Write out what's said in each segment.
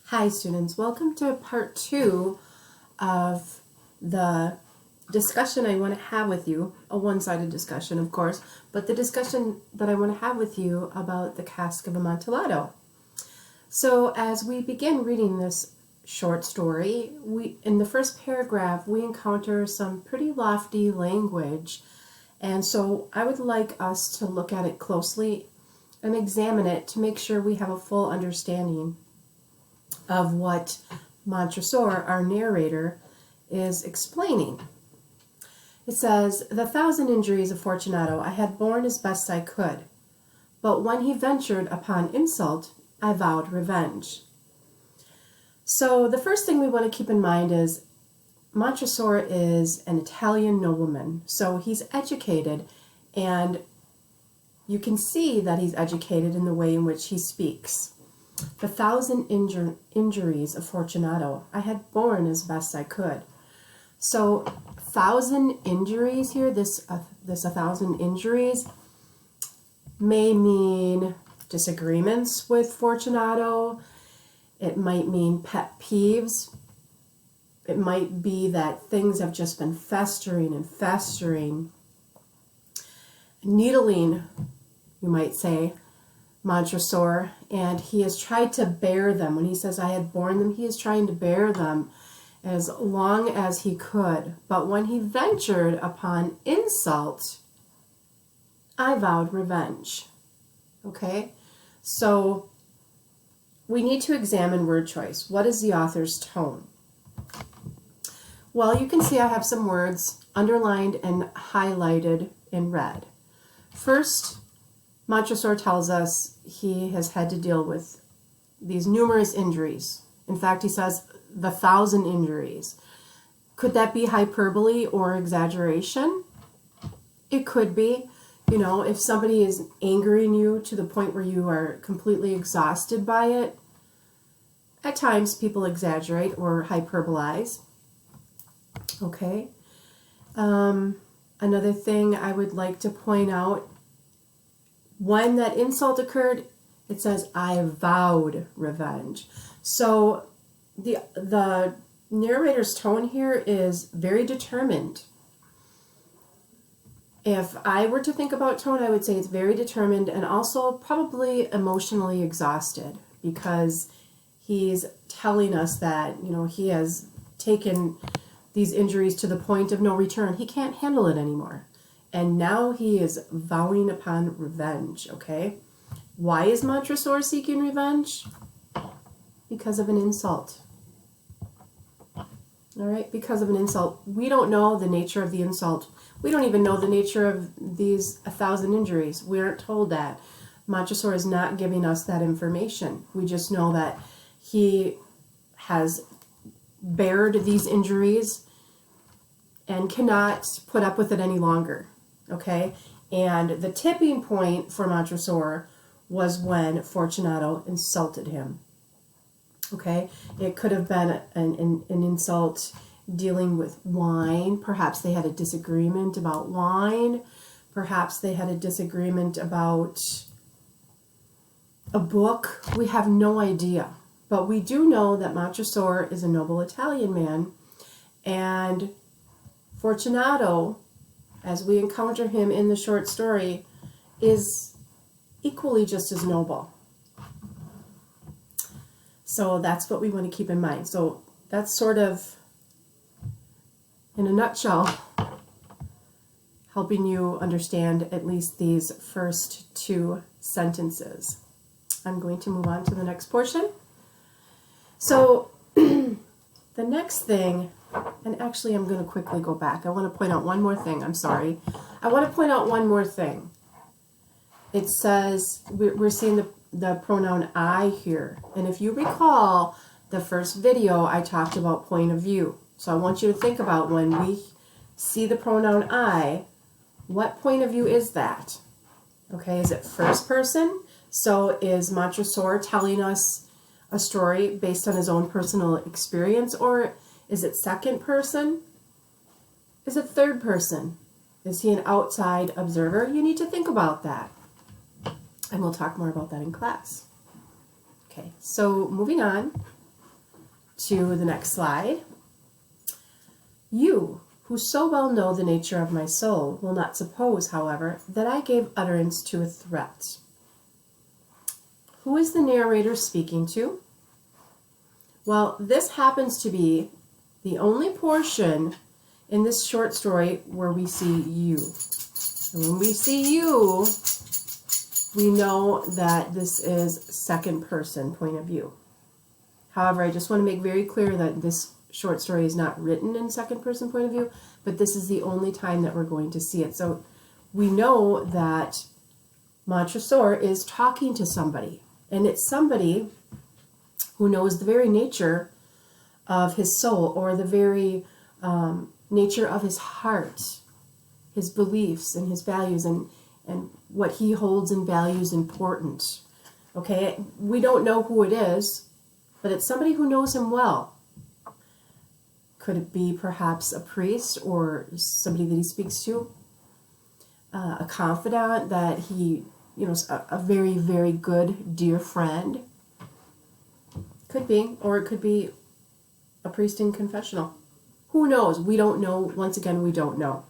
Hi students, welcome to part 2 of the discussion I want to have with you, a one-sided discussion of course, but the discussion that I want to have with you about the Cask of Amontillado. So as we begin reading this short story, in the first paragraph we encounter some pretty lofty language, and so I would like us to look at it closely and examine it to make sure we have a full understanding of what Montresor, our narrator, is explaining. It says, "The 1,000 injuries of Fortunato I had borne as best I could, but when he ventured upon insult, I vowed revenge." So the first thing we want to keep in mind is Montresor is an Italian nobleman, so he's educated, and you can see that he's educated in the way in which he speaks. The 1,000 injuries of Fortunato I had borne as best I could. So 1,000 injuries here, this 1,000 injuries may mean disagreements with Fortunato. It might mean pet peeves. It might be that things have just been festering and festering. Needling, you might say, Montresor, and he has tried to bear them. When he says I had borne them, he is trying to bear them as long as he could. But when he ventured upon insult, I vowed revenge. Okay? So we need to examine word choice. What is the author's tone? Well, you can see I have some words underlined and highlighted in red. First, Montresor tells us he has had to deal with these numerous injuries. In fact, he says the 1,000 injuries. Could that be hyperbole or exaggeration? It could be. You know, if somebody is angering you to the point where you are completely exhausted by it, at times people exaggerate or hyperbolize. Okay. Another thing I would like to point out, when that insult occurred, it says, I vowed revenge. So the narrator's tone here is very determined. If I were to think about tone, I would say it's very determined and also probably emotionally exhausted, because he's telling us that, you know, he has taken these injuries to the point of no return. He can't handle it anymore. And now he is vowing upon revenge, okay? Why is Montresor seeking revenge? Because of an insult. All right, because of an insult. We don't know the nature of the insult. We don't even know the nature of these 1,000 injuries. We aren't told that. Montresor is not giving us that information. We just know that he has bared these injuries and cannot put up with it any longer. Okay, and the tipping point for Montresor was when Fortunato insulted him. Okay, it could have been an insult dealing with wine. Perhaps they had a disagreement about wine. Perhaps they had a disagreement about a book. We have no idea. But we do know that Montresor is a noble Italian man, and Fortunato, as we encounter him in the short story, is equally just as noble. So that's what we want to keep in mind. So that's sort of, in a nutshell, helping you understand at least these first 2 sentences. I'm going to move on to the next portion. So the next thing, and actually I'm going to quickly go back. I want to point out one more thing. I'm sorry. I want to point out one more thing. It says, we're seeing the pronoun I here. And if you recall, the first video I talked about point of view. So I want you to think about, when we see the pronoun I, what point of view is that? Okay, is it first person? So is Montresor telling us a story based on his own personal experience, or is it second person? Is it third person? Is he an outside observer? You need to think about that. And we'll talk more about that in class. Okay, so moving on. to the next slide. You, who so well know the nature of my soul, will not suppose, however, that I gave utterance to a threat. Who is the narrator speaking to? Well, this happens to be the only portion in this short story where we see you. And when we see you, we know that this is second person point of view. However, I just want to make very clear that this short story is not written in second person point of view, but this is the only time that we're going to see it. So we know that Montresor is talking to somebody, and it's somebody who knows the very nature of his soul, or the very nature of his heart, his beliefs and his values, and what he holds and values important. Okay, we don't know who it is, but it's somebody who knows him well. Could it be perhaps a priest or somebody that he speaks to? A confidant that he, a very, very good, dear friend? Could be, or it could be a priest in confessional. Who knows? We don't know. Once again, we don't know.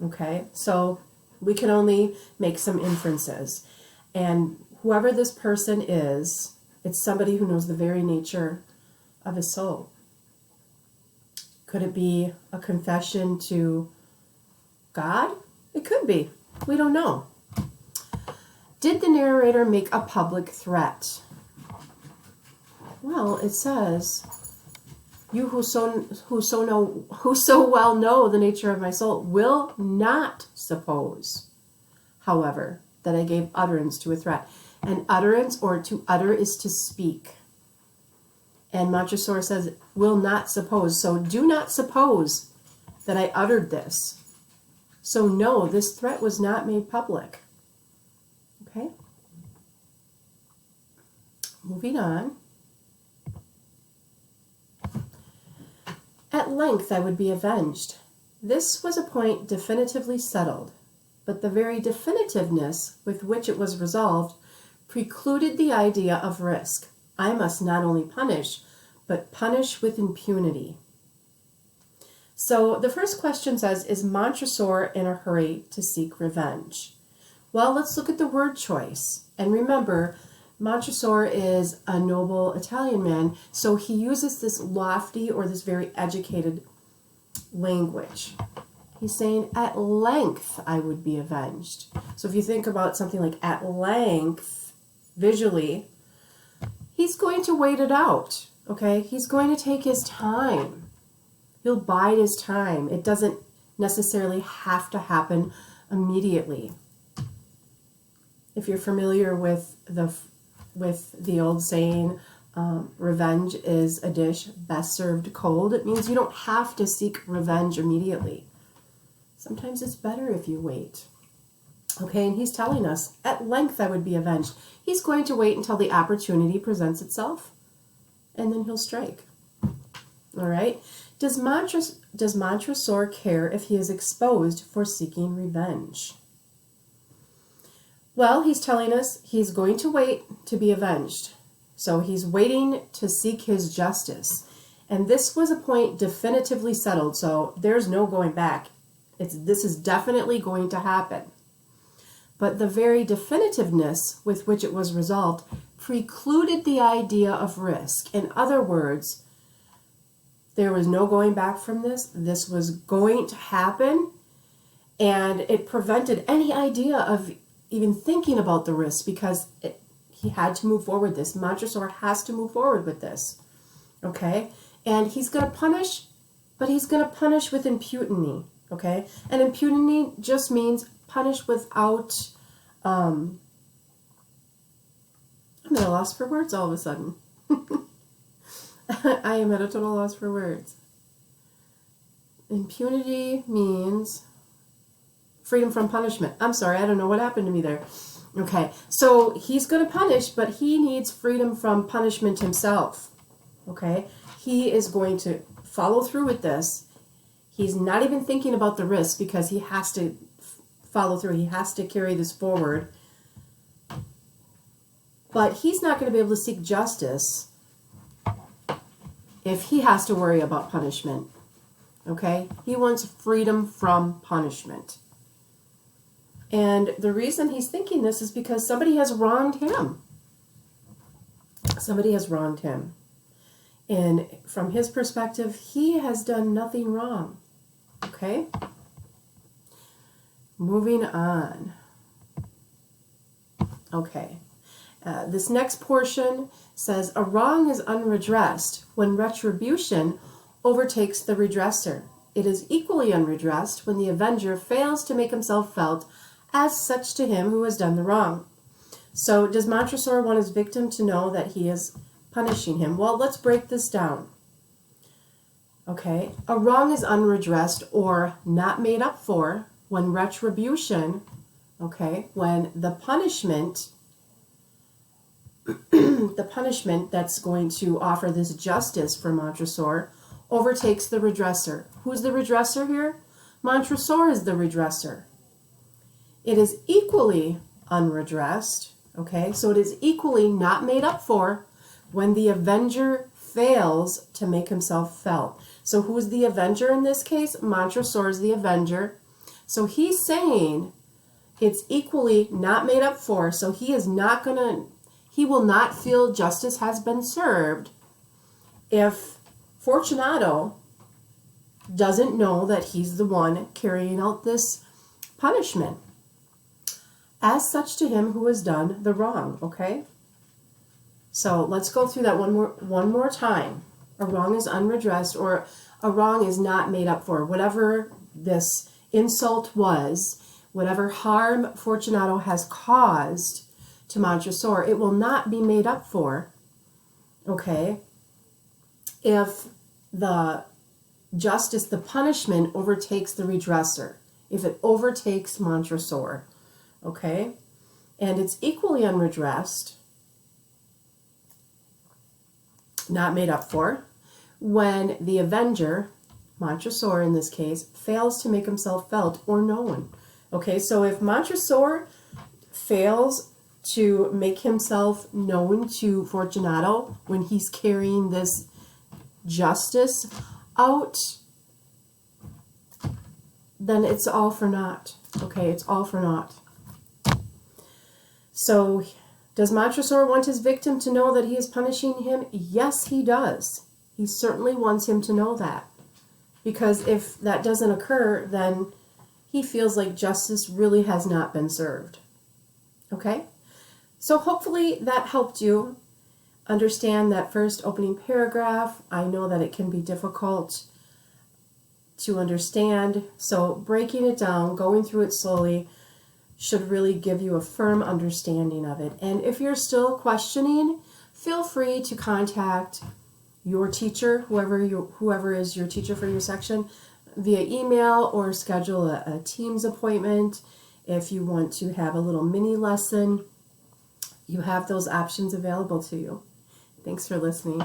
Okay, so we can only make some inferences. And whoever this person is, it's somebody who knows the very nature of his soul. Could it be a confession to God? It could be. We don't know. Did the narrator make a public threat? Well, it says, you who so well know the nature of my soul will not suppose, however, that I gave utterance to a threat. And utterance, or to utter, is to speak. And Montresor says, will not suppose. So do not suppose that I uttered this. So no, this threat was not made public. Okay? Moving on. At length I would be avenged. This was a point definitively settled, but the very definitiveness with which it was resolved precluded the idea of risk. I must not only punish, but punish with impunity. So the first question says, is Montresor in a hurry to seek revenge? Well, let's look at the word choice. And remember, Montresor is a noble Italian man, so he uses this lofty or this very educated language. He's saying, at length I would be avenged. So if you think about something like at length, visually, he's going to wait it out, okay? He's going to take his time. He'll bide his time. It doesn't necessarily have to happen immediately. If you're familiar with the old saying, revenge is a dish best served cold, it means you don't have to seek revenge immediately. Sometimes it's better if you wait. Okay, and he's telling us, at length I would be avenged. He's going to wait until the opportunity presents itself, and then he'll strike. All right? Does Montresor care if he is exposed for seeking revenge? Well, he's telling us he's going to wait to be avenged. So he's waiting to seek his justice. And this was a point definitively settled, so there's no going back. This is definitely going to happen. But the very definitiveness with which it was resolved precluded the idea of risk. In other words, there was no going back from this. This was going to happen, and it prevented any idea of even thinking about the risk, because he had to move forward with this. Montresor has to move forward with this. Okay? And he's going to punish, but he's going to punish with impunity. Okay? And impunity just means punish without, I'm at a loss for words all of a sudden. I am at a total loss for words. Impunity means freedom from punishment. I'm sorry, I don't know what happened to me there. Okay, so he's going to punish, but he needs freedom from punishment himself. Okay, he is going to follow through with this. He's not even thinking about the risk, because he has to follow through. He has to carry this forward. But he's not going to be able to seek justice if he has to worry about punishment. Okay? He wants freedom from punishment. And the reason he's thinking this is because somebody has wronged him. Somebody has wronged him. And from his perspective, he has done nothing wrong. Okay? Moving on. Okay. This next portion says, a wrong is unredressed when retribution overtakes the redresser. It is equally unredressed when the avenger fails to make himself felt as such to him who has done the wrong. So does Montresor want his victim to know that he is punishing him? Well, let's break this down. Okay, a wrong is unredressed or not made up for when retribution, okay, when the punishment the punishment that's going to offer this justice for Montresor overtakes the redresser. Who's the redresser here? Montresor is the redresser. It is equally unredressed, okay, so it is equally not made up for when the avenger fails to make himself felt. So who's the avenger in this case? Montresor is the avenger. So he's saying it's equally not made up for, so he will not feel justice has been served if Fortunato doesn't know that he's the one carrying out this punishment as such to him who has done the wrong, okay? So let's go through that one more time. A wrong is unredressed, or a wrong is not made up for. Whatever this insult was, whatever harm Fortunato has caused to Montresor, it will not be made up for, okay, if the justice, the punishment, overtakes the redresser, if it overtakes Montresor, okay? And it's equally unredressed, not made up for, when the avenger, Montresor in this case, fails to make himself felt or known. Okay, so if Montresor fails to make himself known to Fortunato when he's carrying this justice out, then it's all for naught. Okay, it's all for naught. So does Montresor want his victim to know that he is punishing him? Yes, he does. He certainly wants him to know that. Because if that doesn't occur, then he feels like justice really has not been served. Okay? So hopefully that helped you understand that first opening paragraph. I know that it can be difficult to understand. So breaking it down, going through it slowly, should really give you a firm understanding of it. And if you're still questioning, feel free to contact your teacher, whoever is your teacher for your section, via email, or schedule a Teams appointment. If you want to have a little mini lesson, you have those options available to you. Thanks for listening.